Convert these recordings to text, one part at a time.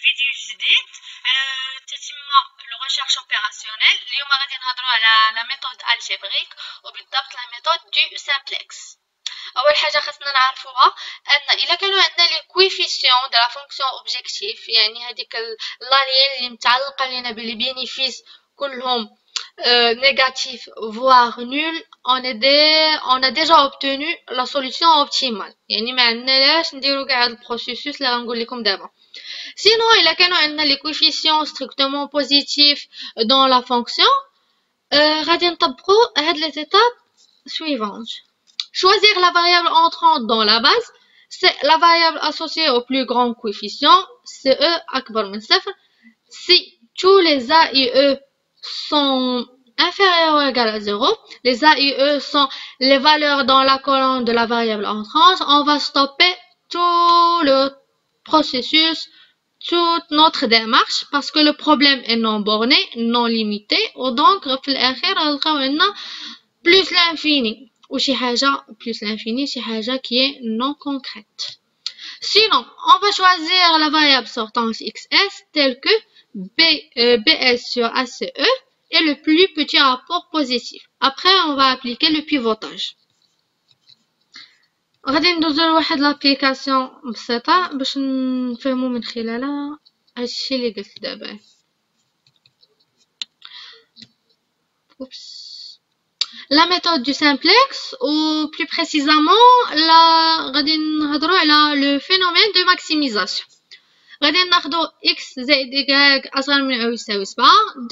فيديو جديد على تتمة الريشيرش اوبيراسيونيل. اليوم غادي نهضروا على لا ميثود الجبريك وبالضبط لا ميثود دو سامبلكس. اول حاجه خاصنا نعرفوها ان الا كانوا عندنا لي كويفيسيون دو لا فونكسيون اوبجيكتيف، يعني هذيك لا لين اللي متعلقه لينا بلي بينيفيس كلهم négatif voire nul, on a déjà obtenu la solution optimale. يعني ما عندناش نديرو كاع هاد البروسيسوس اللي غنقول لكم دابا. Sinon, il كانوا عندنا les coefficients strictement positifs dans la fonction, غادي نطبقوا هاد les étapes suivantes. Choisir la variable entrante dans la base, c'est la variable associée au plus grand coefficient, CE أكبر من صفر. Si tous les A et E sont inférieurs ou égaux à 0, les A et E sont les valeurs dans la colonne de la variable entrante, on va stopper tout le processus, toute notre démarche, parce que le problème est non borné, non limité, ou donc في الأخير غنلقاو عندنا plus l'infini ou شي حاجة plus l'infini, شي حاجة qui est non concrète. Sinon, on va choisir la variable sortante xs telle que bs sur ace et le plus petit rapport positif. Après, on va appliquer le pivotage. غادي ندوزو لواحد لابليكاسيون بسيطه باش نفهمو من خلالها هادشي اللي قلت دابا. La méthode du simplex, ou plus précisément غادي نهضروا على le phénomène de maximisation. غادي ناخدو x زائد y أصغر من أو يساوي 7،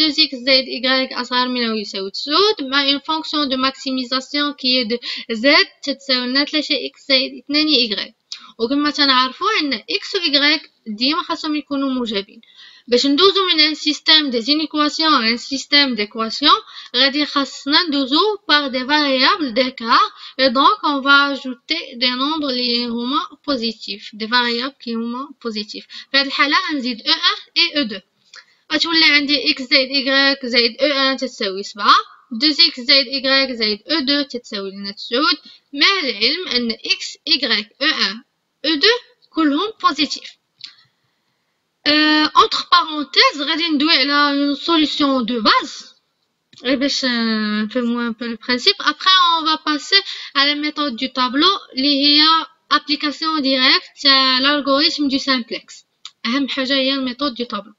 2x زائد y أصغر من أو يساوي 9 مع une fonction de maximisation qui est de z تتساوي لنا 3x زائد 2y. وكما تنعرفو عندنا x و y ديما خاصهم يكونوا موجبين. باش ندوزو من un système des inéquations à un système d'équations غادي خاصنا ندوزو par des variables d'écart et donc on va ajouter des nombres اللي هما positifs, des variables qui هما positifs. في هاد الحالة غنزيد e1 et e2 غتولي عندي x زائد y زائد e1 تتساوي 7، 2x زائد y زائد e2 تتساوي لنا 9 مع العلم أن x y e1 e2 كلهم positifs. Entre parenthèses, غادي ندوي على une solution de base. باش نفهموا un peu le principe. Après, on va passer à la méthode du tableau اللي هي application directe تاع l'algorithme du simplex. أهم حاجة هي الميثود du tableau.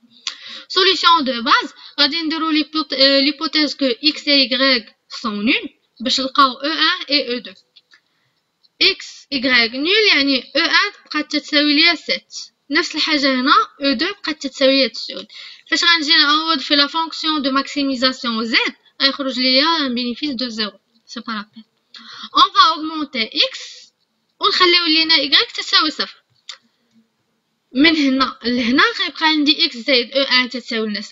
Solution de base غادي نديرو l'hypothèse que x et y sont nuls باش نلقاو e1 et e2. x y nul يعني e1 بقات تتساوي ليا 7. نفس الحاجة هنا E2 بقات تتساوي ليا 9. فاش غنجي نعوض في لا فونكسيون دو ماكسيميزاسيون Z غيخرج ليا ان بينيفيس دو 0. سي با لا بين. اون فا اوغمونتي x ونخليو لينا y تساوي 0. من هنا لهنا غيبقى عندي x زائد E1 تتساوي لنا 7،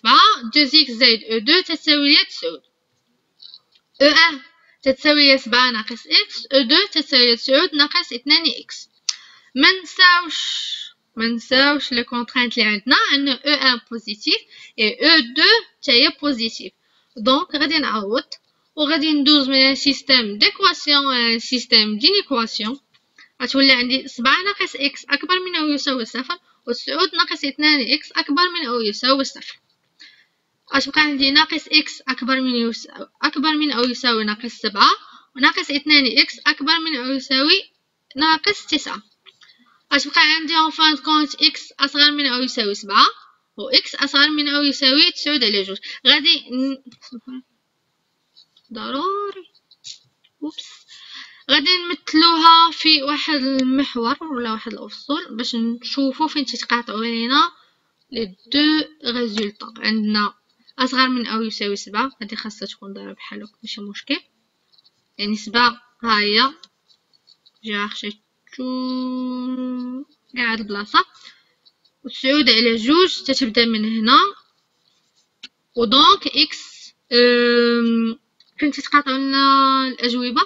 2x زائد E2 تتساوي ليا 9. E1 تتساوي ليا 7 ناقص x، E2 تتساوي ليا 9 ناقص 2x. منساوش لي كونترينت اللي عندنا ان e1 بوزيتيف et e2 حتى هي بوزيتيف. دونك غادي نعوض وغادي ندوز من سيستيم ديكواسيون ا سيستيم دينيكواسيون. غتولي عندي 7 ناقص x اكبر من او يساوي 0 و 9 ناقص 2x اكبر من او يساوي 0. غتبقى عندي ناقص x اكبر من او يساوي ناقص 7 وناقص 2x اكبر من او يساوي ناقص 9. غتبقى عندي en fin de compte x أصغر من أو يساوي 7 و x أصغر من أو يساوي 9 على جوج. غادي ضروري غادي نمثلوها في واحد المحور ولا واحد الأفصول باش نشوفو فين تتقاطعو لينا لي دو ريزولطا. عندنا أصغر من أو يساوي 7 هادي خاصها تكون دايرة بحال هكا ماشي مشكل، يعني 7 ها هي جا خشيت كاع هاد البلاصه و 9 على جوج تتبدا من هنا ودونك اكس فين تتقاطعوا لنا الاجوبه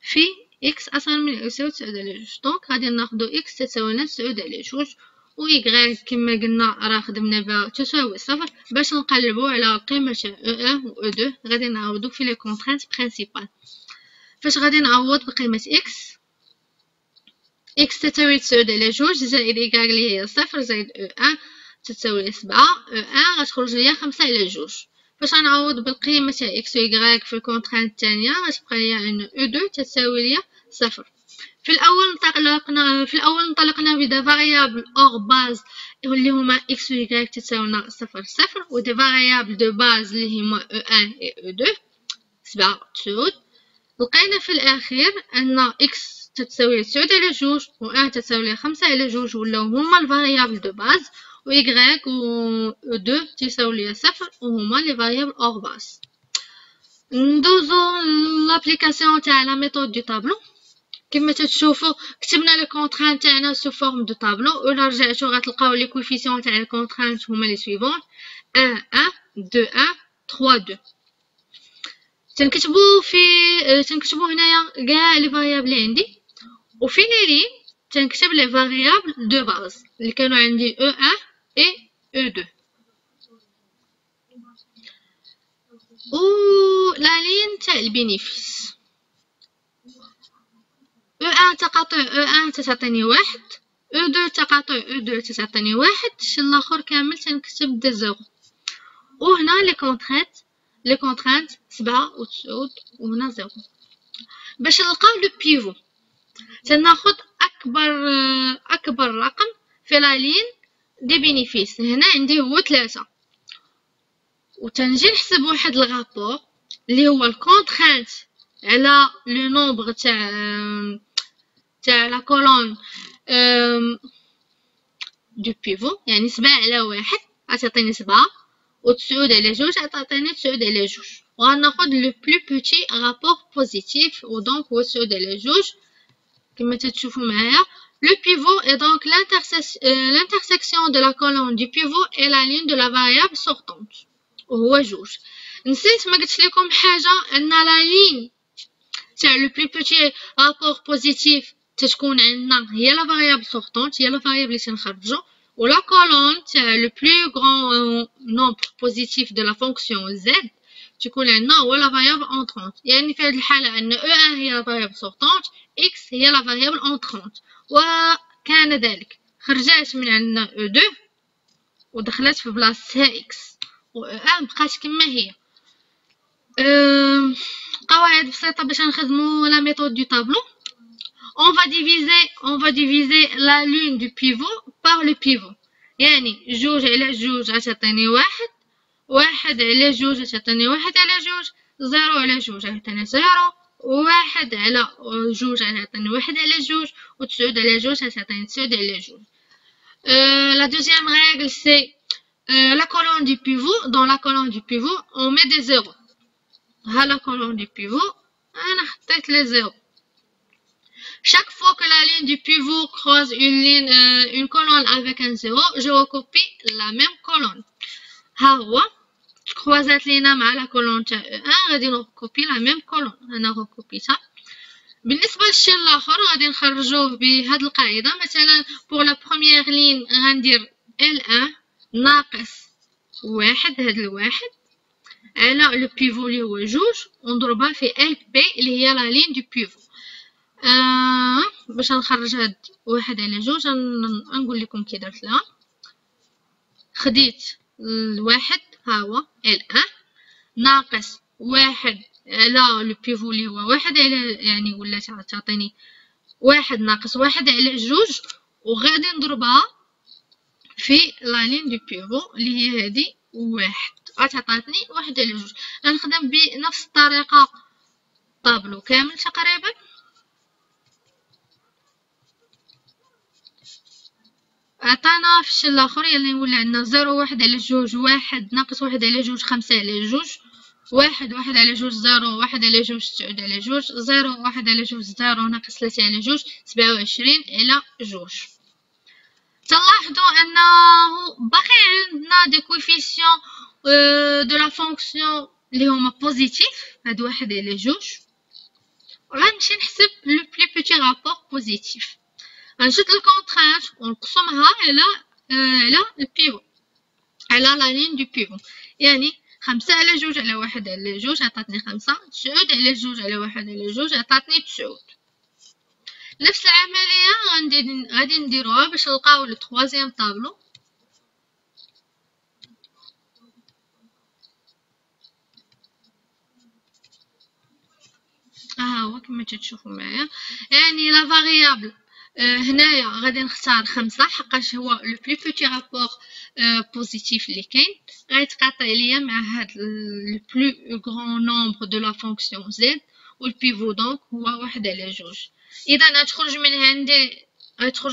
في اكس اصغر من او يساوي 9 على جوج. دونك غادي ناخذ اكس تساوي لنا 9 على جوج و y كما قلنا راه خدمنا بها تساوي 0 باش نقلبوا على القيمه تاع e1 و e2. غادي نعوضوا في لي كونترينت برينسيبال. فاش غادي نعوض بقيمه x تساوي 9 على جوج زائد y اللي هي 0 زائد e1 تتساوي 7 E1 غتخرج ليا 5 على 2. باش غنعوض بالقيمة تاع x و y في الكونطرانت الثانية غتبقى ليا ان E2 تتساوي ليا 0. في الأول انطلقنا بدا فاريابل أور باز اللي هما x و y تساوينا 0 0 و دي فاريابل دو باز اللي هما E1 و E2 7 و 9. لقينا في الأخير أن x تتساوي 9 على 2 و 1 تتساوي 5 على 2 ولاو هما الفاريابل دو باز و y و 2 تساوي 0 وهما لي فاريابل أور باز. ندوزو لابليكاسيون تاع لا ميثود دو طابلو. كما تشوفوا كتبنا لي كونطرانت تاعنا سو فورم دو طابلو ولا رجعتو غتلقاو لي كوفيسيون تاع لي كونطرانت هما لي سويفون 1 1 2 1 3 2. تنكتبو هنايا كاع لي فاريابل اللي عندي وفي لي لين تنكتب لي فاريابل دو باز اللي كانوا عندي E1 et E2 و لا لين تاع البينيفيس. E1 تقاطع E1 تعطيني 1 E2 تقاطع E2 تعطيني 1 الشيء الاخر كامل تنكتب دي زيرو. وهنا لي كونطرانت 7 و 9 وهنا 0. باش نلقاو لو بيفو تناخد اكبر رقم في لا لين دي بينيفيس. هنا عندي هو 3 وتنجي نحسب واحد الغابور اللي هو الكونطرانت على لو نومبر تاع لا كولون دو بيفو يعني 7 على 1 غتعطيني 7 و 9 على 2 غتعطيني 9 على 2 وغناخد لو بلو بوتي رابور بوزيتيف و دونك هو 9 على 2 كما تشوفوا معايا. Le pivot est donc l'intersection de la colonne du pivot et la ligne de la variable sortante وهو 2. نسيت ما قلت لكم حاجه ان لا لين تاع لو بلو بوتي رابور بوزيتيف تتكون عندنا هي لا فاريابل سورتونت هي لا فاريابل اللي تنخرجو ولا كولون تاع لو بلو غران نومبر بوزيتيف دو لا فونكسيون z تكون عندنا هو لا فاريابل اونطرونت. يعني في هذه الحاله ان E1 هي لا فاريابل سورتونت x هي لا فاريابل اونطرونت وكان ذلك خرجات من عندنا E2 ودخلت في بلاصتها x و E1 بقات كما هي. قواعد بسيطه باش نخدموا لا ميثود دو طابلو. on va diviser la ligne du pivot par le pivot يعني 2 على 2 غتعطيني 1 1 على 2 غتعطيني 1 على 2 0 على 2 غتعطيني 0 1 على 2 غتعطيني 1 على 2 و 9 على 2 غتعطيني 9 على 2. La deuxième règle c'est la colonne du pivot. Dans la colonne du pivot on met des zéros. ها la colonne du pivot انا حطيت لي زيرو. Chaque fois que la ligne du pivot croise une colonne avec un 0, je recopie la même colonne. ها هو croisat لينا مع la colonne تاع E1 غادي نكوبي la même colonne. انا ركوبيتها. بالنسبه للشيء الاخر غادي نخرجوه بهاد القاعده. مثلا pour la première ligne غندير L1 ناقص 1 هاد الواحد على لو بيفو اللي هو 2 ونضربها في LP اللي هي لا لين دو بيفو. باش نخرج هاد 1 على 2 نقول لكم كي درت لها. خديت الواحد ها هو L1 ناقص 1 على لو بيفو اللي هو 1 على يعني ولا تعطيني 1 ناقص 1 على 2 وغادي نضربها في لا لين دو بيفو اللي هي هادي 1 غتعطيني 1 على 2. غنخدم بنفس الطريقه طابلو كامل تقريبا. عطانا في الشيء الاخر يلا نولي عندنا 0 1 على 2 1 ناقص 1 على 2 5 على 2 1 1 على 2 0 1 على 2 9 على 2 0 1 على 2 0 ناقص 3 على 2 27 على 2. تلاحظوا انه باقي عندنا دي كوفيسيون دو لا فونكسيون اللي هما بوزيتيف هاد 1 على 2 وغنمشي نحسب لو بلي بوتي رابور بوزيتيف. غنشد الكونطرانت ونقسمها على البيفو على لا لين دو بيفو يعني 5 على 2 على 1 على 2 عطاتني 5 9 على 2 على 1 على 2 عطاتني 9. نفس العمليه غادي نديروها باش نلقاو لو 3 طابلو. ها هو كما تشوفوا معايا. يعني لا فاريابل هنايا غادي نختار 5 حقاش هو لو بلو بوتي رابور بوزيتيف اللي كاين، غيتقاطع ليا مع هاد لو بلو غران نومبر دو لا فونكسيون زد، والبيفو دونك هو 1/2. اذا غتخرج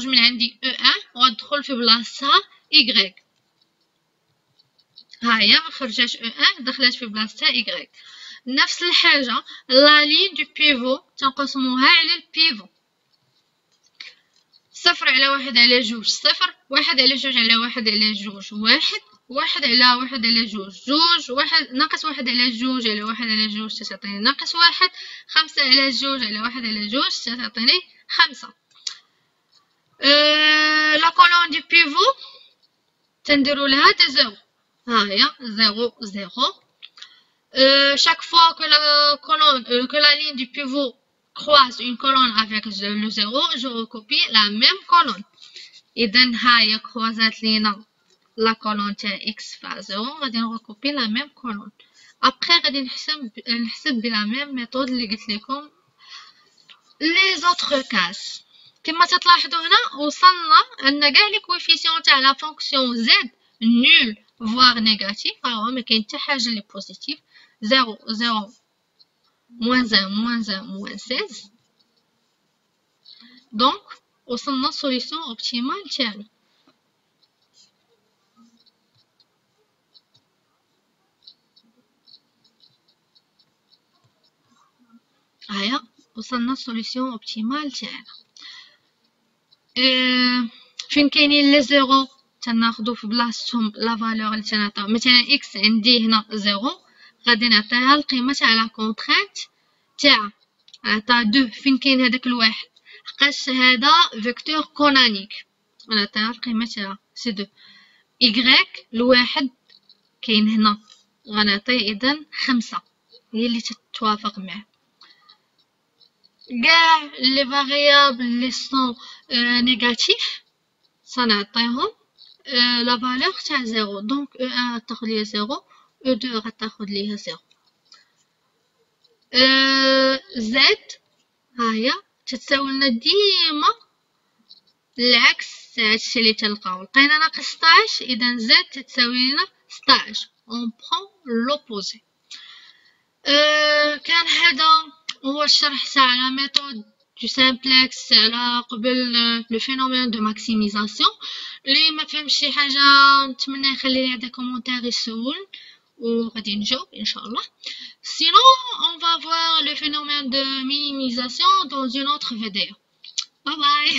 من عندي E1 وغتدخل في بلاصتها Y. ها هي خرجت E1 دخلت في بلاصتها Y. نفس الحاجه لا لين دو بيفو تنقسموها على البيفو، 0 على 1/2 0، 1/2 على 1/2 1، 1 على 1/2 2، 1 ناقص 1/2 على 1/2 تعطيني ناقص 1، 5 على 2 على 1/2 تعطيني 5. لا كولون دي بيفو تنديرو لها دي زيرو، ها هي 0 0. chaque fois que la ligne du pivot croise une colonne avec le 0, je recopie la même colonne. إذا هاهي croisat لينا la colonne تاع x فا 0، غادي نركوبي la même colonne. après غادي نحسب بلا même méthode اللي قلت لكم les autres cases. كما تلاحظوا هنا وصلنا ان كاع لي كويفيسيون تاع لا فونكسيون z nul voire négatif، ها ما كاين حتى حاجه اللي بوزيتيف، 0 0 moins 1 moins 1 moins 16. دونك وصلنا سوليسيون اوبتيمال تاعنا. هيا وصلنا سوليسيون اوبتيمال تاعنا. فين كاينين لي زيرو تناخدو في بلاصتهم لا فالور اللي تنعطيو، مثلا اكس عندي هنا 0 غادي نعطيها القيمه تاع لا كونترانت تاع عطا 2. فين كاين هذاك الواحد حقاش هذا فيكتور كونانيك، نعطيها القيمه تاعها سي 2. ايغريك الواحد كاين هنا غنعطيه اذا 5 هي اللي تتوافق معاه. كاع لي فاريابل لي سون نيجاتيف سنعطيهم لا فالور تاع 0. دونك E1 غتاخد ليا 0، E2 غتاخد ليا 0. زد ها هي تتساوي لنا ديما العكس تاع هادشي اللي تلقاو. لقينا ناقص 16 اذا زد تتساوي لنا 16. اون برون لوبوزي. كان هذا هو الشرح تاع لا ميثود دو سامبلكس على قبل لو فينومين دو ماكسيميزاسيون. اللي ما فهمش شي حاجه نتمنى يخلي لي هذا كومونتير يسول وغادي نجاوب ان شاء الله. sinon on va voir le phénomène de minimisation dans une autre vidéo. Bye bye.